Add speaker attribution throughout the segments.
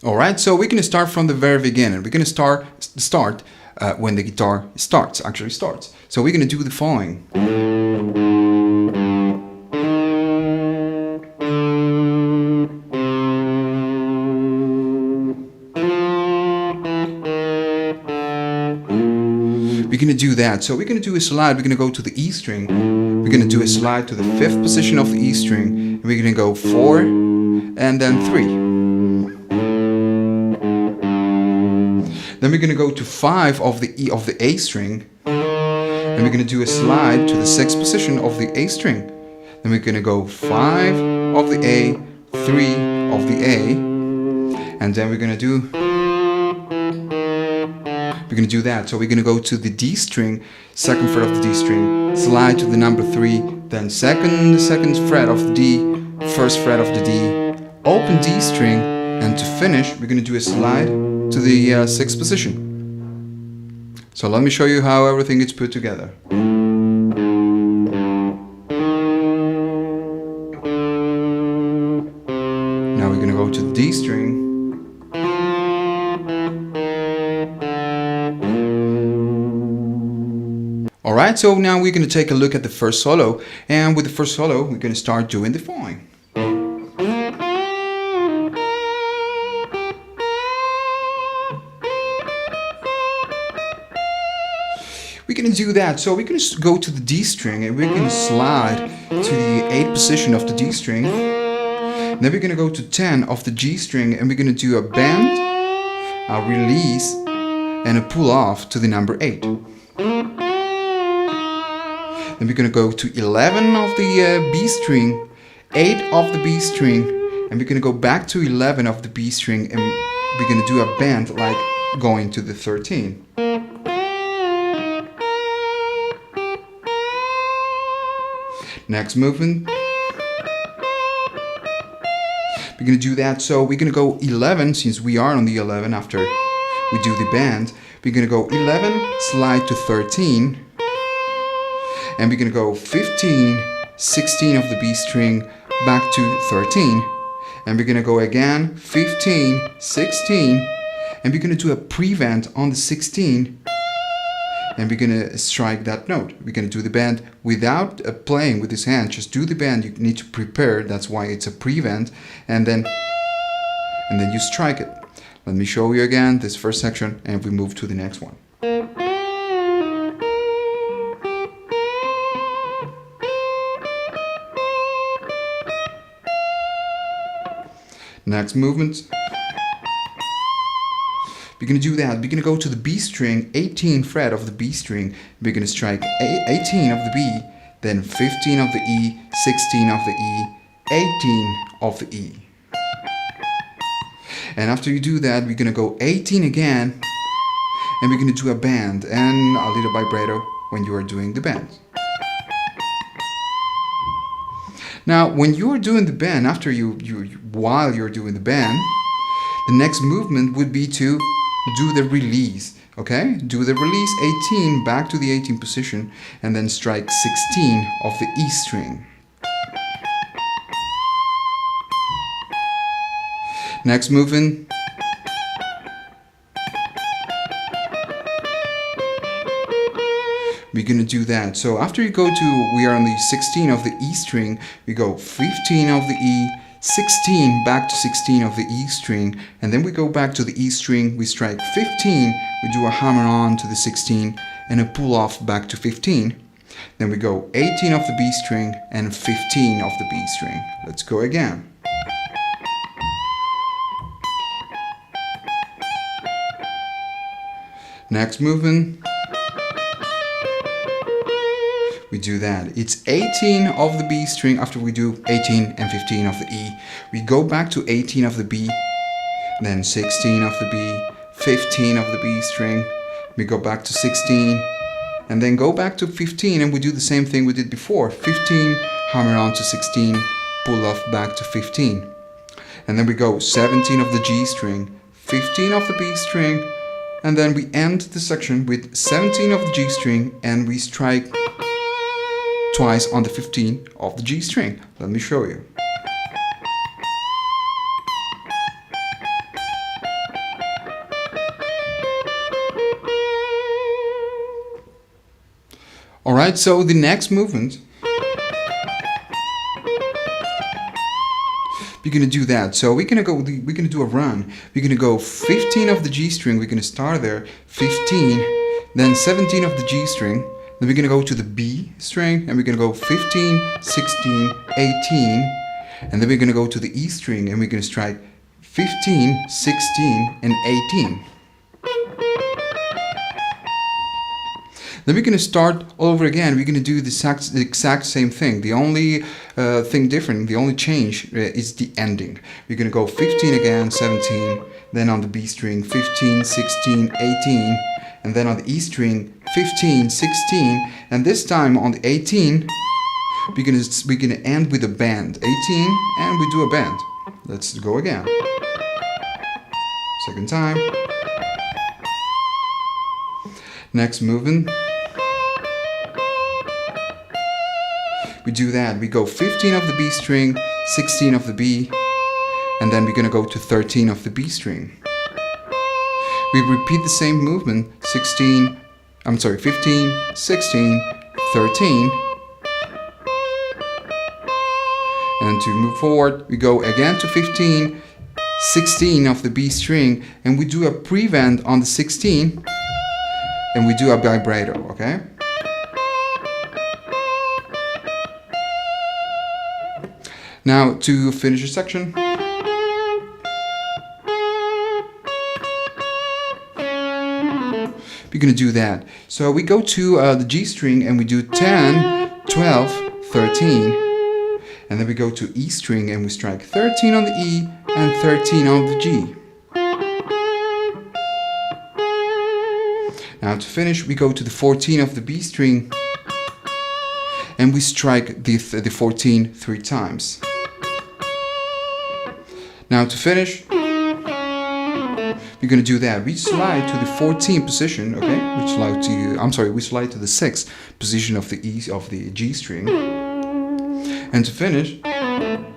Speaker 1: All right, so we're going to start from the very beginning. We're going to start when the guitar actually starts. So we're going to do the following. We're going to do that. So we're going to do a slide. We're going to go to the E string. We're going to do a slide to the 5th position of the E string. And we're going to go 4 and then 3. Then we're going to go to 5 of the A string, and we're going to do a slide to the 6th position of the A string. Then we're going to go 5 of the A, 3 of the A, and then we're going to do that. So we're going to go to the D string, 2nd fret of the D string, slide to the number 3, then the second fret of the D, 1st fret of the D, open D string, and to finish we're going to do a slide to the 6th position. So let me show you how everything is put together. Now we're going to go to the D string. Alright, so now we're going to take a look at the first solo, and with the first solo we're going to start doing the following. We're going to do that. So we're going to go to the D string and we're going to slide to the 8th position of the D string. Then we're going to go to 10 of the G string and we're going to do a bend, a release, and a pull off to the number 8. Then we're going to go to 11 of the B string, 8 of the B string, and we're going to go back to 11 of the B string and we're going to do a bend like going to the 13. Next movement, we're going to do that. So we're going to go 11, since we are on the 11 after we do the bend. We're going to go 11, slide to 13, and we're going to go 15, 16 of the B string, back to 13, and we're going to go again 15, 16, and we're going to do a pre-bend on the 16. And we're going to strike that note. We're going to do the bend without playing with his hand. Just do the bend. You need to prepare. That's why it's a pre-bend. And then you strike it. Let me show you again this first section and we move to the next one. Next movement. We're going to do that. We're going to go to the B string, 18th fret of the B string. We're going to strike 18 of the B, then 15 of the E, 16 of the E, 18 of the E. And after you do that, we're going to go 18 again, and we're going to do a bend and a little vibrato when you are doing the bend. Now, when you are doing the bend, while you're doing the bend, the next movement would be to do the release, okay? Do the release 18 back to the 18th position and then strike 16 of the E string. Next movement. We're gonna do that. So after you go to, we are on the 16 of the E string, we go 15 of the E, 16 back to 16 of the E string, and then we go back to the E string, we strike 15, we do a hammer on to the 16 and a pull off back to 15. Then we go 18 of the B string and 15 of the B string. Let's go again. Next movement. We do that. It's 18 of the B string. After we do 18 and 15 of the E, we go back to 18 of the B, then 16 of the B, 15 of the B string, we go back to 16, and then go back to 15, and we do the same thing we did before. 15, hammer on to 16, pull off back to 15. And then we go 17 of the G string, 15 of the B string, and then we end the section with 17 of the G string, and we strike twice on the 15 of the G string. Let me show you. Alright, so the next movement, we're gonna do that. So we're gonna do a run. We're gonna go 15 of the G string. We're gonna start there, 15, then 17 of the G string. Then we're gonna go to the B string, and we're gonna go 15, 16, 18, and then we're gonna go to the E string, and we're gonna strike 15, 16, and 18. Then we're going to start all over again. We're going to do the exact same thing. The only thing different, the only change is the ending. We're going to go 15 again, 17, then on the B string 15, 16, 18, and then on the E string 15, 16, and this time on the 18 we're going to end with a bend. 18, and we do a bend. Let's go again. Second time. Next movement. We do that. We go 15 of the B string, 16 of the B, and then we're going to go to 13 of the B string. We repeat the same movement, 15, 16, 13. And to move forward, we go again to 15, 16 of the B string, and we do a pre-bend on the 16, and we do a vibrato, okay? Now to finish the section, we're going to do that. So we go to the G string and we do 10, 12, 13, and then we go to E string and we strike 13 on the E and 13 on the G. Now to finish, we go to the 14 of the B string and we strike the 14 3 times. Now to finish, we're going to do that. We slide to the 14th position, okay? We slide to the 6th position of the G string. And to finish,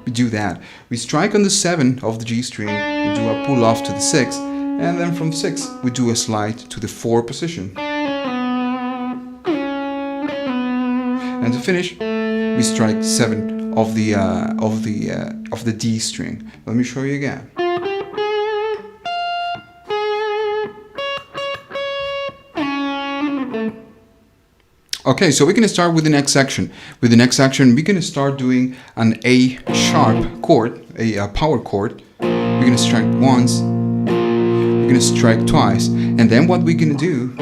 Speaker 1: we do that. We strike on the 7th of the G string, we do a pull off to the 6th, and then from 6th we do a slide to the 4th position. And to finish, we strike 7th of the D string. Let me show you again. Okay, so we're going to start with the next section. With the next section, we're going to start doing an A sharp chord, a power chord. We're going to strike once, we're going to strike twice, and then what we're going to do,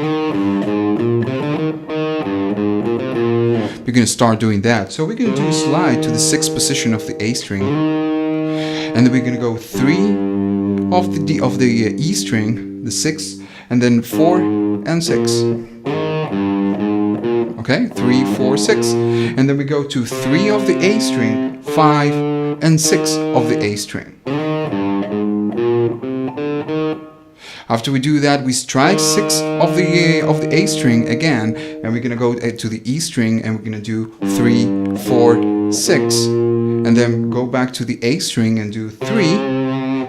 Speaker 1: we're going to start doing that. So we're going to do a slide to the 6th position of the A string, and then we're going to go 3 of the E string, the 6th, and then 4 and 6. Okay, 3, 4, 6, and then we go to 3 of the A string, 5 and 6 of the A string. After we do that, we strike 6 of the A string again, and we're gonna go to the E string, and we're gonna do 3, 4, 6, and then go back to the A string and do 3,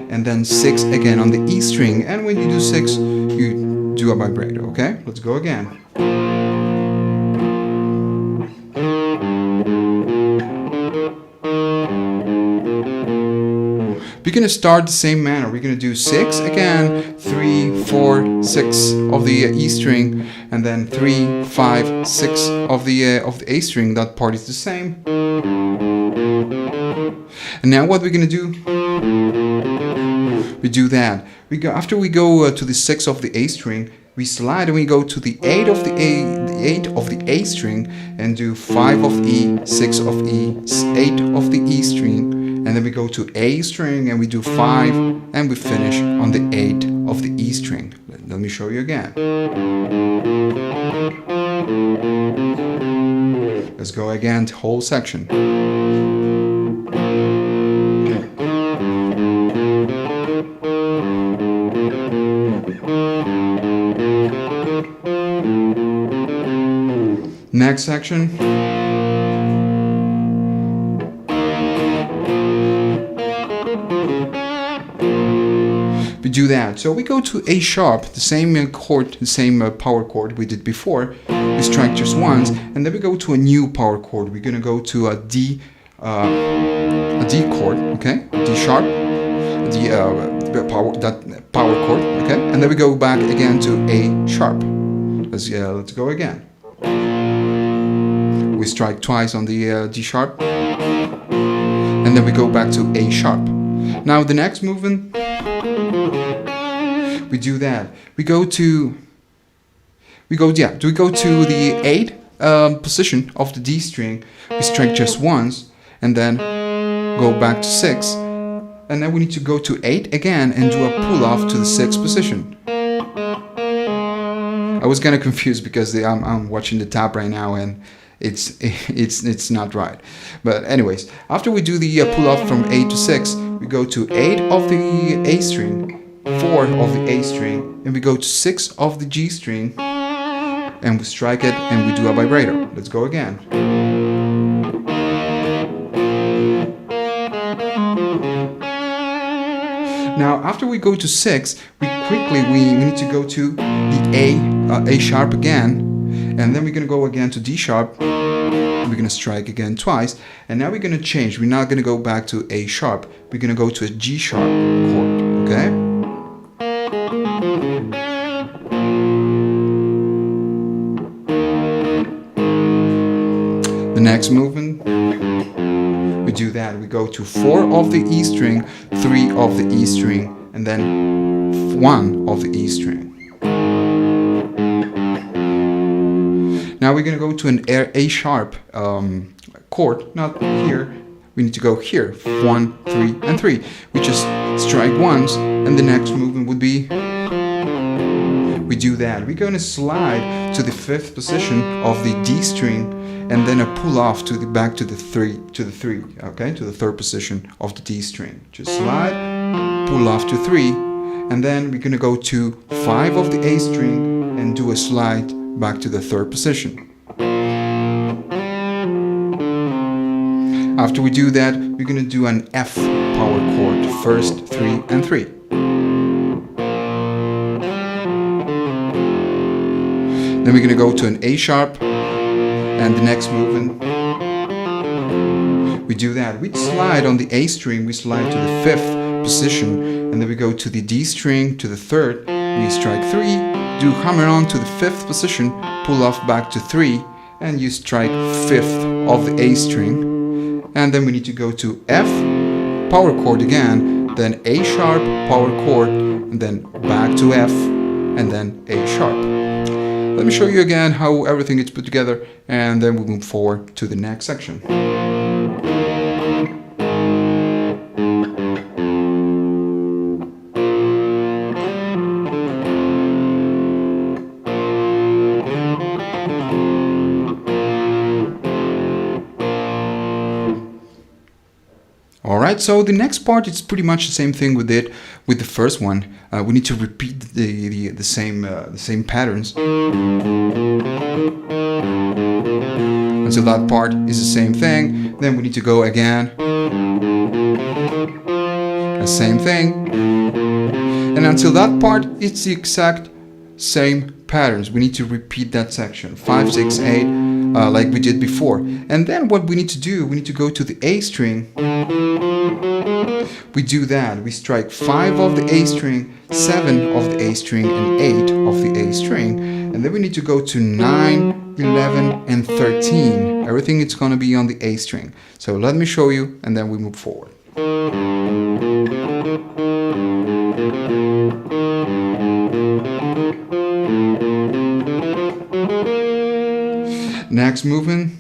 Speaker 1: and then 6 again on the E string. And when you do 6, you do a vibrato. Okay, let's go again. We're going to start the same manner. We're going to do 6 again, 3, 4, 6 of the E string, and then 3, 5, 6 of the A string. That part is the same. And now what we're going to do? We do that. After we go to the 6 of the A string, we slide and we go to the 8 of the A string and do 5 of E, 6 of E, 8 of the E string. And then we go to A string and we do 5, and we finish on the 8 of the E string. Let me show you again. Let's go again, the whole section. Next section. We do that. So we go to A sharp, the same chord, the same power chord we did before. We strike just once, and then we go to a new power chord. We're gonna go to a D chord, okay, D sharp, that power chord, okay, and then we go back again to A sharp. Let's go again. We strike twice on the D sharp, and then we go back to A sharp. Now the next movement, we do that. We go to the 8th position of the D string. We strike just once, and then go back to 6, and then we need to go to 8 again and do a pull off to the 6th position. I was kind of confused because I'm watching the tab right now and it's not right. But anyways, after we do the pull off from 8 to 6, we go to 8 of the A string, 4 of the A string, and we go to 6 of the G string, and we strike it and we do a vibrato. Let's go again. Now after we go to 6, we need to go to the A sharp again, and then we're gonna go again to D sharp. We're gonna strike again twice, and now we're gonna change. We're not gonna go back to A sharp. We're gonna go to a G sharp chord. Okay. The next movement, we do that. We go to 4 of the E string, 3 of the E string, and then 1 of the E string. Now we're going to go to an A sharp chord, not here. We need to go here, 1, 3, and 3. We just strike once, and the next movement would be, we do that. We're going to slide to the 5th position of the D string, and then a pull off to the back to the 3, okay, to the 3rd position of the D string. Just slide, pull off to 3, and then we're going to go to 5 of the A string and do a slide back to the 3rd position. After we do that, we're going to do an F power chord, 1st, 3, and 3. Then we're going to go to an A sharp, and the next movement, we do that. We slide on the A string, we slide to the 5th position, and then we go to the D string, to the 3rd, we strike 3, do hammer on to the 5th position, pull off back to 3, and you strike 5th of the A string, and then we need to go to F power chord again, then A sharp power chord, and then back to F, and then A sharp. Let me show you again how everything is put together, and then we'll move forward to the next section. Alright, so the next part is pretty much the same thing we did with the first one. We need to repeat the same patterns. And so that part is the same thing. Then we need to go again. The same thing. And until that part, it's the exact same patterns. We need to repeat that section. 5, 6, 8. Like we did before. And then what we need to do, we need to go to the A string. We do that. We strike 5 of the A string, 7 of the A string, and 8 of the A string. And then we need to go to 9, 11, and 13. Everything is going to be on the A string. So let me show you, and then we move forward. Next movement.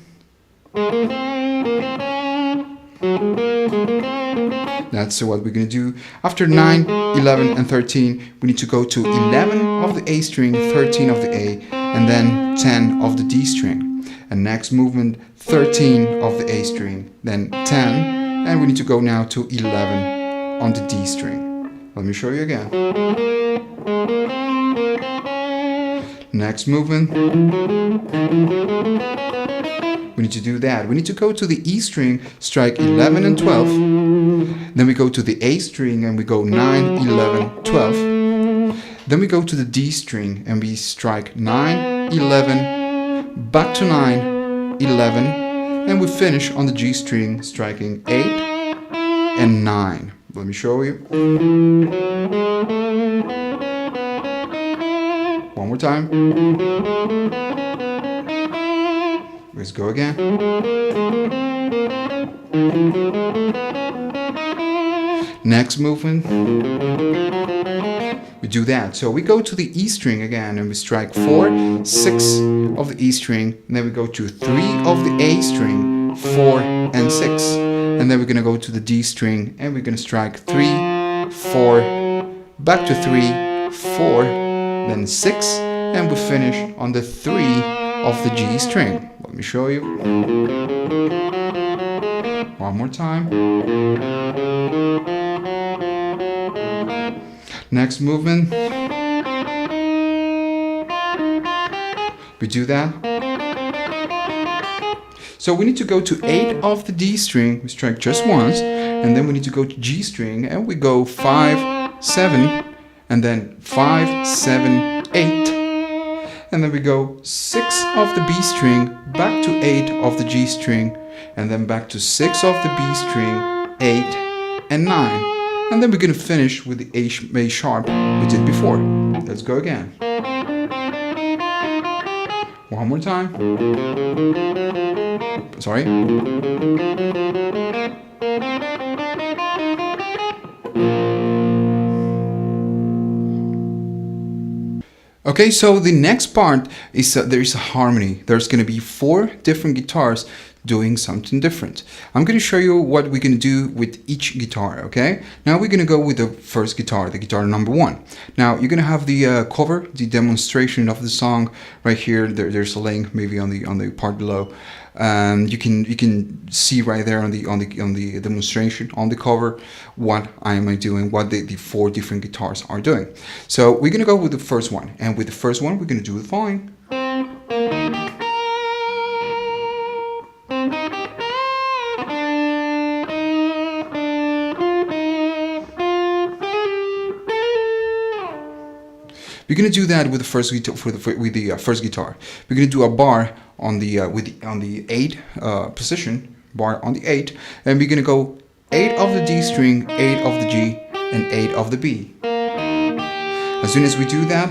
Speaker 1: That's what we're going to do. After 9, 11, and 13, we need to go to 11 of the A string, 13 of the A, and then 10 of the D string. And next movement, 13 of the A string, then 10, and we need to go now to 11 on the D string. Let me show you again. Next movement. We need to do that. We need to go to the E string, strike 11 and 12, Then we go to the A string and we go 9, 11, 12. Then we go to the D string and we strike 9, 11, back to 9, 11, and we finish on the G string striking 8 and 9. Let me show you. One more time. Let's go again. Next movement, we do that. So we go to the E string again and we strike 4, 6 of the E string, and then we go to 3 of the A string, 4 and 6, and then we're gonna go to the D string and we're gonna strike 3, 4, back to 3, 4, then 6, and we finish on the 3 of the G string. Let me show you. One more time. Next movement. We do that. So we need to go to 8 of the D string, we strike just once, and then we need to go to G string and we go 5, 7, and then 5, 7, 8. And then we go 6 of the B string, back to 8 of the G string, and then back to 6 of the B string, 8 and 9. And then we're going to finish with the A sharp we did before. Let's go again. One more time. Sorry. Okay, so the next part is there is a harmony. There's going to be 4 different guitars doing something different. I'm going to show you what we're going to do with each guitar, okay? Now we're going to go with the first guitar, the guitar number 1. Now you're going to have the cover, the demonstration of the song right here. There's a link maybe on the part below. You can see right there on the demonstration on the cover what I am doing, what the 4 different guitars are doing. So we're going to go with the first one, and with the first one we're going to do the following. We're gonna do that with the first guitar. First guitar, we're gonna do a bar on the on the 8 position, bar on the 8, and we're gonna go 8 of the D string, 8 of the G, and 8 of the B. As soon as we do that,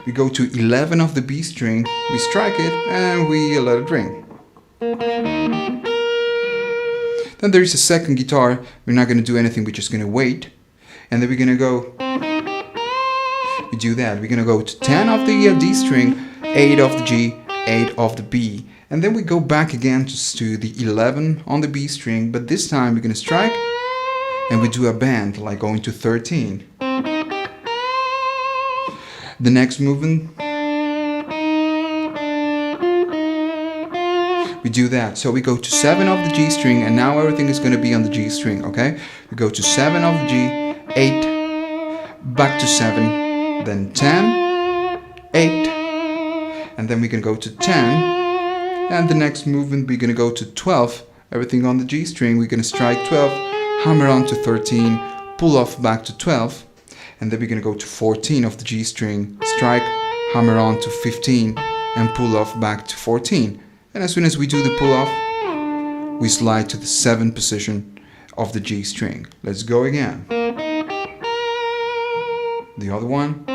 Speaker 1: we go to 11 of the B string, we strike it, and we let it ring. Then there is a second guitar. We're not gonna do anything. We're just gonna wait, and then we're gonna go. We do that. We're gonna go to 10 of the D string, 8 of the G, 8 of the B, and then we go back again just to the 11 on the B string, but this time we're gonna strike and we do a bend like going to 13. The next movement, we do that. So we go to 7 of the G string, and now everything is gonna be on the G string, okay? We go to 7 of the G, 8, back to 7, then 10, 8, and then we can go to 10, and the next movement we're gonna go to 12, everything on the G string, we're gonna strike 12, hammer on to 13, pull off back to 12, and then we're gonna go to 14 of the G string, strike, hammer on to 15, and pull off back to 14. And as soon as we do the pull off, we slide to the 7th position of the G string. Let's go again. The other one.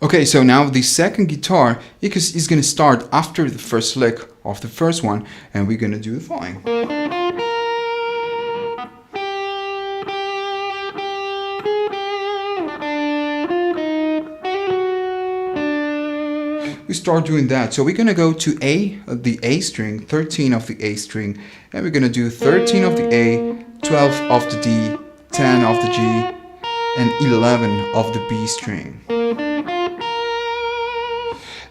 Speaker 1: Okay, so now the second guitar is going to start after the first lick of the first one, and we're going to do the following. We start doing that. So we're going to go to the A string, 13 of the A string, and we're going to do 13 of the A, 12 of the D, 10 of the G, and 11 of the B string.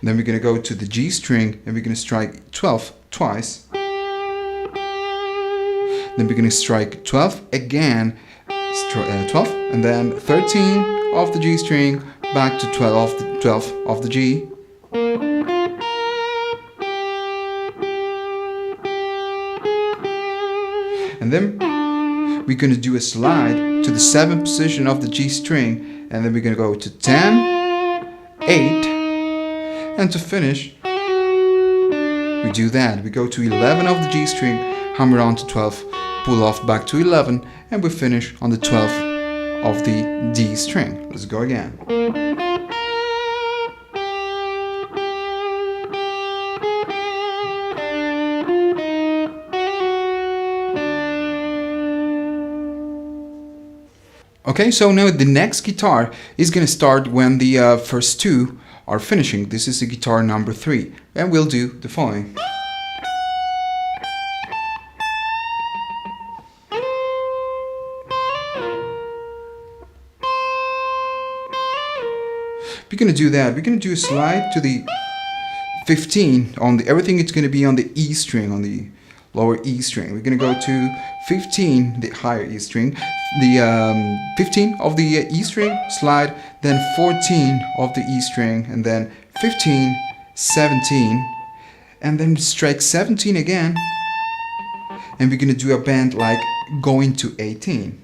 Speaker 1: Then we're going to go to the G string and we're going to strike 12 twice. Then we're going to strike 12 again, 12, and then 13 of the G string, back to 12 of the G. And then we're going to do a slide to the 7th position of the G string, and then we're going to go to 10, 8, and to finish, we do that. We go to 11 of the G string, hammer on to 12, pull off back to 11, and we finish on the 12th of the D string. Let's go again. Okay, so now the next guitar is going to start when the first two are finishing. This is the guitar number 3, and we'll do the following. We're going to do that. We're going to do a slide to the 15 on the everything. It's going to be on the E string, on the lower E string. We're going to go to 15, the higher E string, the 15 of the E string, slide, then 14 of the E string, and then 15, 17, and then strike 17 again, and we're going to do a bend like going to 18.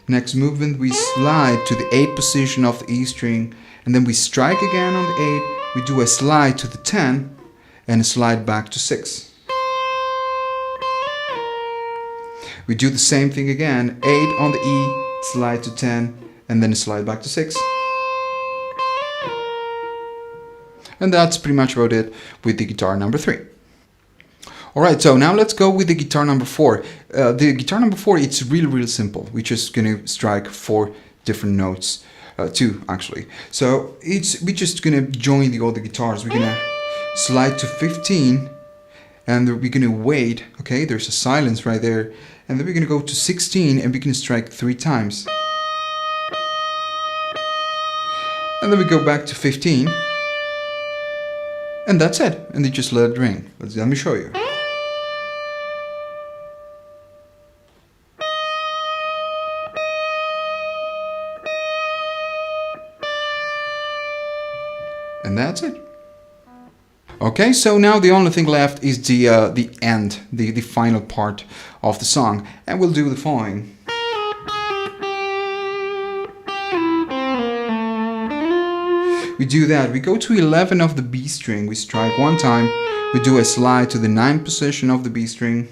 Speaker 1: Next movement, we slide to the 8th position of the E string, and then we strike again on the 8, we do a slide to the 10, and a slide back to 6. We do the same thing again, 8 on the E, slide to 10, and then a slide back to 6. And that's pretty much about it with the guitar number 3. Alright, so now let's go with the guitar number 4. The guitar number 4, it's really simple. We're just going to strike 4 different notes. 2 actually. So we're just going to join the other guitars. We're going to slide to 15, and we're going to wait. Okay, there's a silence right there. And then we're going to go to 16, and we're going to strike 3 times. And then we go back to 15. And that's it. And you just let it ring. Let me show you. And that's it. Okay, so now the only thing left is the end, the final part of the song, and we'll do the following. We do that. We go to 11 of the B string. We strike 1 time. We do a slide to the 9th position of the B string.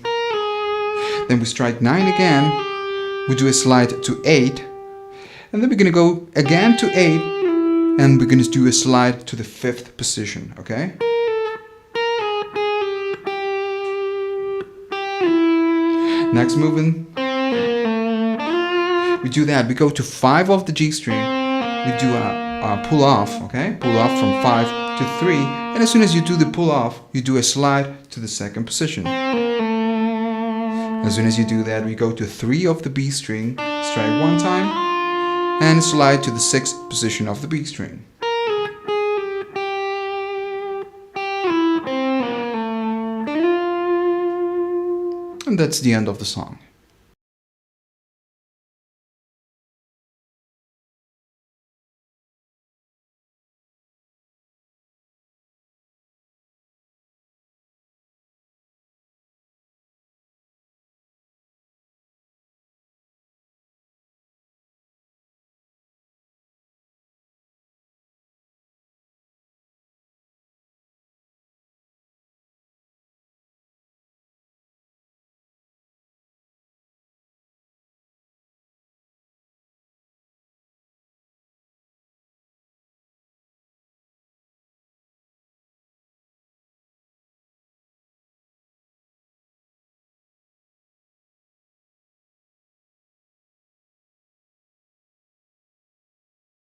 Speaker 1: Then we strike 9 again. We do a slide to 8, and then we're gonna go again to 8. And we're going to do a slide to the 5th position, okay? Next movement, we do that. We go to 5 of the G string. We do a pull off, okay? Pull off from 5 to 3. And as soon as you do the pull off, you do a slide to the 2nd position. As soon as you do that, we go to 3 of the B string, strike 1 time, and slide to the 6th position of the B string. And that's the end of the song.